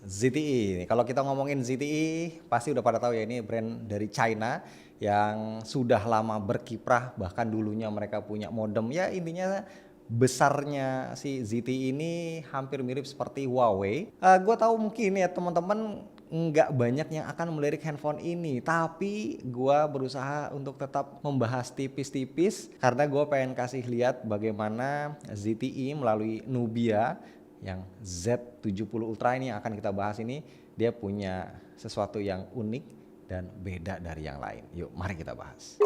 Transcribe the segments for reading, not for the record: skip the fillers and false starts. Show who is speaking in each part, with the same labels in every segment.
Speaker 1: ZTE. Kalau kita ngomongin ZTE, pasti udah pada tahu ya ini brand dari China yang sudah lama berkiprah. Bahkan dulunya mereka punya modem. Ya intinya besarnya si ZTE ini hampir mirip seperti Huawei. Gue tahu mungkin ya teman-teman nggak banyak yang akan melirik handphone ini, tapi gue berusaha untuk tetap membahas tipis-tipis karena gue pengen kasih lihat bagaimana ZTE melalui Nubia yang Z70 Ultra ini yang akan kita bahas ini, dia punya sesuatu yang unik dan beda dari yang lain. Yuk mari kita bahas.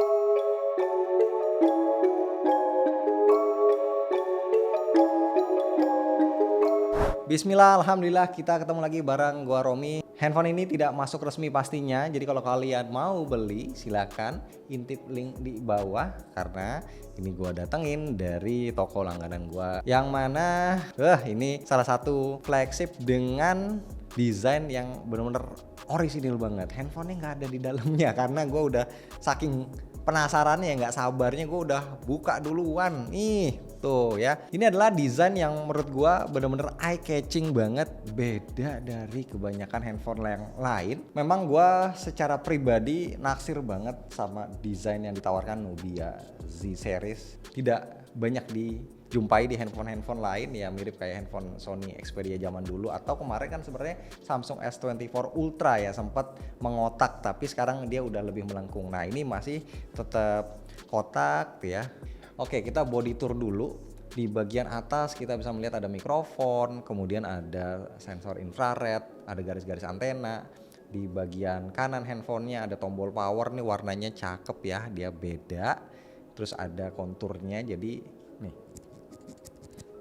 Speaker 1: Bismillah, alhamdulillah kita ketemu lagi bareng gua Romi. Handphone ini tidak masuk resmi pastinya, jadi kalau kalian mau beli silakan intip link di bawah karena ini gua datengin dari toko langganan gua. Yang mana ini salah satu flagship dengan desain yang bener-bener orisinil banget. Handphonenya nggak ada di dalamnya karena gua udah saking penasarannya ya nggak sabarnya gue udah buka duluan nih tuh ya. Ini adalah desain yang menurut gue bener-bener eye catching banget, beda dari kebanyakan handphone yang lain. Memang gue secara pribadi naksir banget sama desain yang ditawarkan Nubia Z series. Tidak banyak dijumpai di handphone lain ya, mirip kayak handphone Sony Xperia zaman dulu atau kemarin kan sebenarnya Samsung S24 Ultra ya sempat mengotak tapi sekarang dia udah lebih melengkung. Nah ini masih tetap kotak ya. Oke, kita body tour dulu. Di bagian atas kita bisa melihat ada mikrofon, kemudian ada sensor infrared, ada garis-garis antena. Di bagian kanan handphonenya ada tombol power nih, warnanya cakep ya, dia beda. Terus ada konturnya, jadi nih.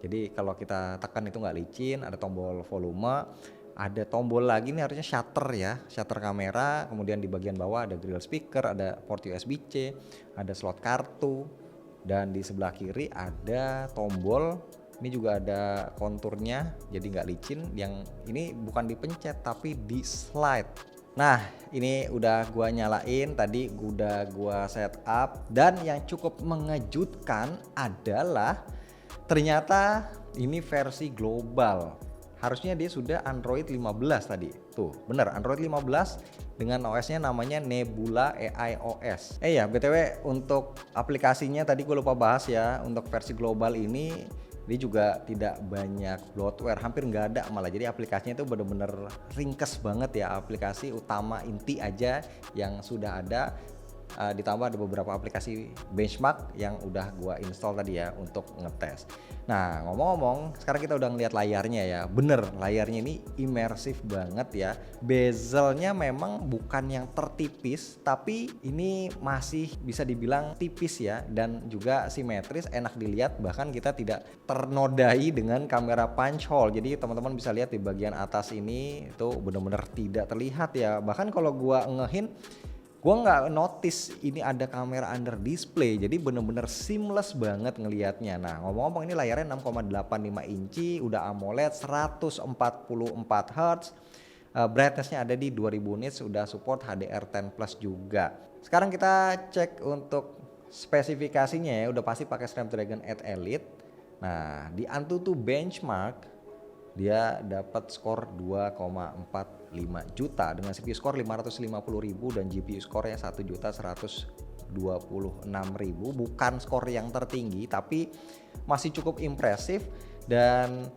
Speaker 1: Jadi kalau kita tekan itu nggak licin, ada tombol volume, ada tombol lagi nih harusnya shutter ya, shutter kamera, kemudian di bagian bawah ada grill speaker, ada port USB-C, ada slot kartu, dan di sebelah kiri ada tombol, ini juga ada konturnya, jadi nggak licin, yang ini bukan dipencet tapi di slide. Nah ini udah gua nyalain, tadi udah gua set up, dan yang cukup mengejutkan adalah ternyata ini versi global. Harusnya dia sudah Android 15 tadi. Tuh, bener Android 15 dengan OS-nya namanya Nebula AI OS. Ya, BTW untuk aplikasinya tadi gue lupa bahas ya. Untuk versi global ini dia juga tidak banyak bloatware, hampir nggak ada malah. Jadi aplikasinya itu bener-bener ringkes banget ya, aplikasi utama inti aja yang sudah ada. Ditambah ada beberapa aplikasi benchmark yang udah gua install tadi ya untuk ngetes. Nah ngomong-ngomong, sekarang kita udah ngeliat layarnya ya. Bener, layarnya ini imersif banget ya. Bezelnya memang bukan yang tertipis, tapi ini masih bisa dibilang tipis ya, dan juga simetris, enak dilihat. Bahkan kita tidak ternodai dengan kamera punch hole. Jadi teman-teman bisa lihat di bagian atas ini itu bener-bener tidak terlihat ya. Bahkan kalau gua ngehin, gue nggak notice ini ada kamera under display, jadi bener-bener seamless banget ngelihatnya. Nah ngomong-ngomong ini layarnya 6,85 inci, udah AMOLED 144 Hz, brightnessnya ada di 2000 nits, udah support HDR10 Plus juga. Sekarang kita cek untuk spesifikasinya ya, udah pasti pakai Snapdragon 8 Elite. Nah di AnTuTu benchmark dia dapat skor 2,45 juta dengan CPU skor 550.000 dan GPU skornya 1.126.000. Bukan skor yang tertinggi tapi masih cukup impresif, dan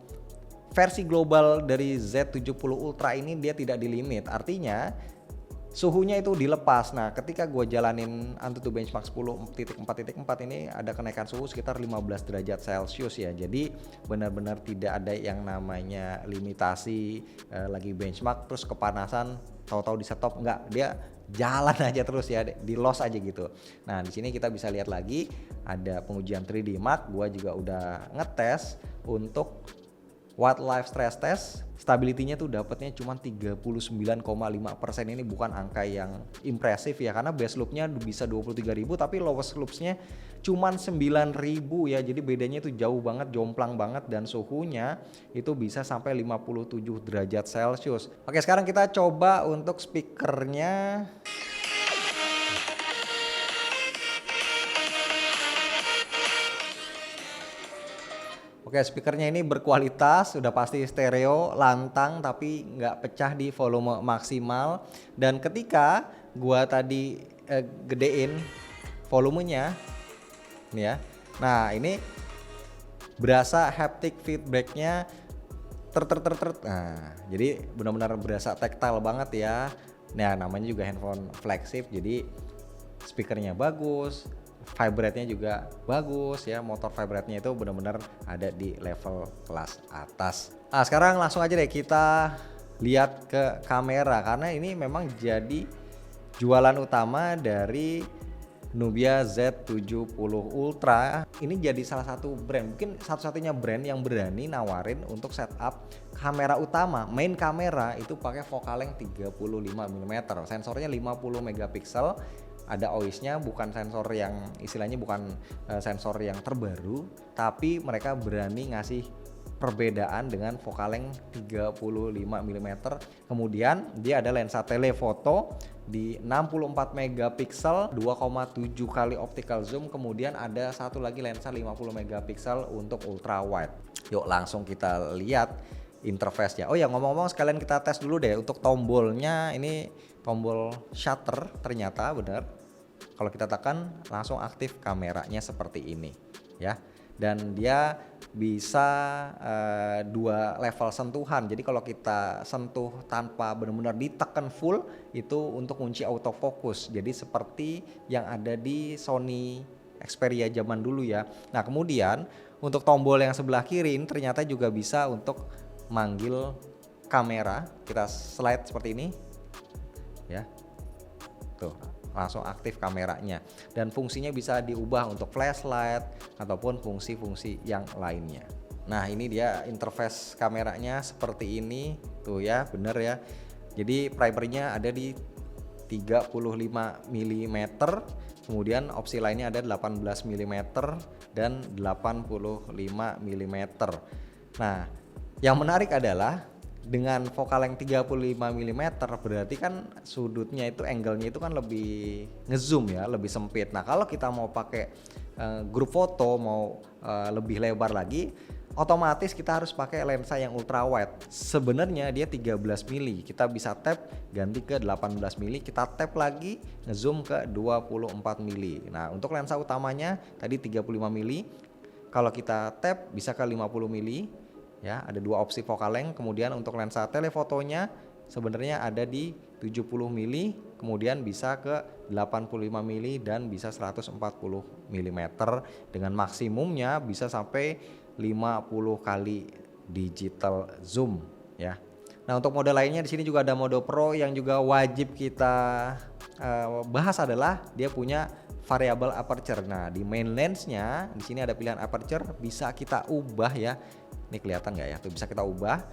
Speaker 1: versi global dari Z70 Ultra ini dia tidak dilimit, artinya suhunya itu dilepas. Nah ketika gue jalanin AnTuTu benchmark 10.4.4 ini ada kenaikan suhu sekitar 15 derajat Celcius ya. Jadi benar-benar tidak ada yang namanya limitasi lagi benchmark terus kepanasan tahu-tahu di stop, enggak, dia jalan aja terus ya, di loss aja gitu. Nah di sini kita bisa lihat lagi ada pengujian 3D Mark. Gue juga udah ngetes untuk wildlife stress test, stability-nya tuh dapatnya cuma 39,5%. Ini bukan angka yang impresif ya, karena base loop-nya bisa 23.000 tapi lowest loops-nya cuma 9.000 ya. Jadi bedanya itu jauh banget, jomplang banget, dan suhunya itu bisa sampai 57 derajat Celcius. Oke, sekarang kita coba untuk speakernya. Oke, speakernya ini berkualitas, sudah pasti stereo, lantang tapi nggak pecah di volume maksimal. Dan ketika gua tadi gedein volumenya, nih ya. Nah ini berasa haptic feedbacknya Nah, jadi benar-benar berasa tactile banget ya. Nah, namanya juga handphone flagship, jadi speakernya bagus, vibrate-nya juga bagus ya. Motor vibrate-nya itu benar-benar ada di level kelas atas. Nah, sekarang langsung aja deh kita lihat ke kamera karena ini memang jadi jualan utama dari Nubia Z70 Ultra. Ini jadi salah satu brand, mungkin satu-satunya brand yang berani nawarin untuk setup kamera utama, main kamera itu pakai focal length 35 mm, sensornya 50 megapiksel. Ada OIS-nya, bukan sensor yang istilahnya bukan sensor yang terbaru, tapi mereka berani ngasih perbedaan dengan focal length 35 mm. Kemudian dia ada lensa telefoto di 64 megapiksel 2,7 kali optical zoom, kemudian ada satu lagi lensa 50 megapiksel untuk ultra wide. Yuk langsung kita lihat interface-nya. Oh ya, ngomong-ngomong sekalian kita tes dulu deh untuk tombolnya. Ini tombol shutter ternyata benar. Kalau kita tekan langsung aktif kameranya seperti ini ya. Dan dia bisa 2 level sentuhan. Jadi kalau kita sentuh tanpa benar-benar ditekan full itu untuk kunci autofocus. Jadi seperti yang ada di Sony Xperia zaman dulu ya. Nah kemudian untuk tombol yang sebelah kiri ini ternyata juga bisa untuk manggil kamera. Kita slide seperti ini ya. Tuh, langsung aktif kameranya dan fungsinya bisa diubah untuk flashlight ataupun fungsi-fungsi yang lainnya. Nah ini dia interface kameranya seperti ini tuh ya, bener ya. Jadi primernya ada di 35 mm, kemudian opsi lainnya ada 18 mm dan 85 mm. Nah yang menarik adalah dengan focal length 35 mm berarti kan sudutnya itu, angle-nya itu kan lebih ngezoom ya, lebih sempit. Nah kalau kita mau pakai grup foto, mau lebih lebar lagi, otomatis kita harus pakai lensa yang ultra wide. Sebenarnya dia 13 mm, kita bisa tap ganti ke 18 mm, kita tap lagi ngezoom ke 24 mm. Nah untuk lensa utamanya tadi 35 mm, kalau kita tap bisa ke 50 mm. Ya, ada 2 opsi focal length. Kemudian untuk lensa telefotonya sebenarnya ada di 70 mm, kemudian bisa ke 85 mm dan bisa 140 mm dengan maksimumnya bisa sampai 50 kali digital zoom ya. Nah, untuk mode lainnya di sini juga ada mode Pro yang juga wajib kita bahas adalah dia punya variable aperture. Nah, di main lensnya di sini ada pilihan aperture, bisa kita ubah ya. Ini kelihatan nggak ya? Tuh bisa kita ubah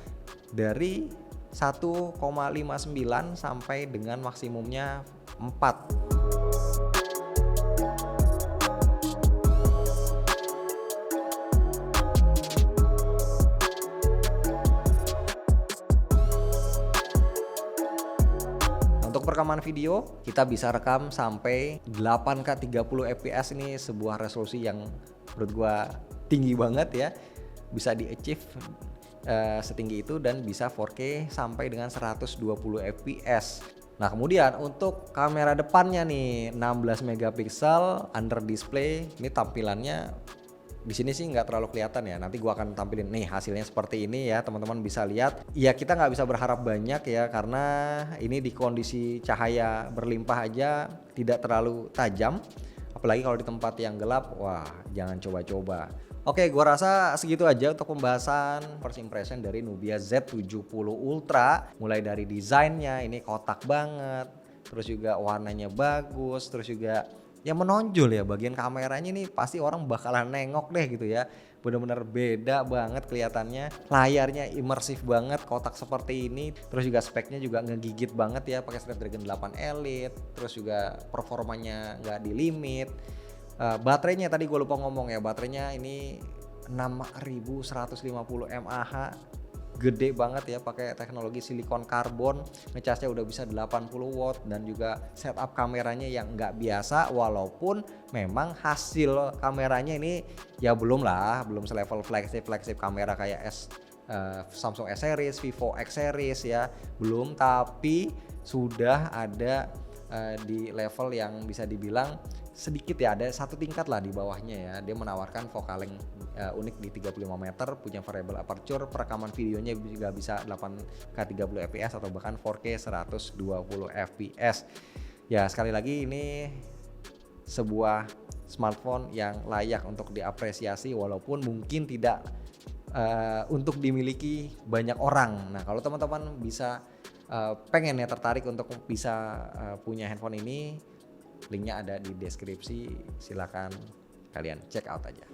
Speaker 1: dari 1,59 sampai dengan maksimumnya 4. Untuk perekaman video kita bisa rekam sampai 8K 30 fps. Ini sebuah resolusi yang menurut gua tinggi banget ya. Bisa di achieve setinggi itu dan bisa 4K sampai dengan 120 fps. Nah kemudian untuk kamera depannya nih 16 megapiksel under display. Ini tampilannya di sini sih nggak terlalu kelihatan ya. Nanti gua akan tampilin nih hasilnya seperti ini ya, teman-teman bisa lihat. Ya kita nggak bisa berharap banyak ya karena ini di kondisi cahaya berlimpah aja tidak terlalu tajam. Apalagi kalau di tempat yang gelap, wah jangan coba-coba. Oke, gua rasa segitu aja untuk pembahasan first impression dari Nubia Z70 Ultra. Mulai dari desainnya, ini kotak banget, terus juga warnanya bagus, terus juga yang menonjol ya bagian kameranya ini pasti orang bakalan nengok deh gitu ya. Bener-bener beda banget kelihatannya, layarnya imersif banget, kotak seperti ini. Terus juga speknya juga ngegigit banget ya, pakai Snapdragon 8 Elite. Terus juga performanya nggak di limit. Baterainya tadi gue lupa ngomong ya, baterainya ini 6150 mAh. gede banget ya, pakai teknologi silikon karbon, ngecasnya udah bisa 80 watt dan juga setup kameranya yang nggak biasa, walaupun memang hasil kameranya ini ya belum selevel flagship kamera kayak Samsung S series, Vivo X series ya, belum, tapi sudah ada di level yang bisa dibilang sedikit ya, ada satu tingkat lah di bawahnya ya. Dia menawarkan focalength unik di 35 meter, punya variable aperture, perekaman videonya juga bisa 8K 30 fps atau bahkan 4K 120 fps. Ya sekali lagi ini sebuah smartphone yang layak untuk diapresiasi walaupun mungkin tidak untuk dimiliki banyak orang. Nah kalau teman-teman bisa pengen ya, tertarik untuk bisa punya handphone ini, linknya ada di deskripsi, silakan kalian check out aja.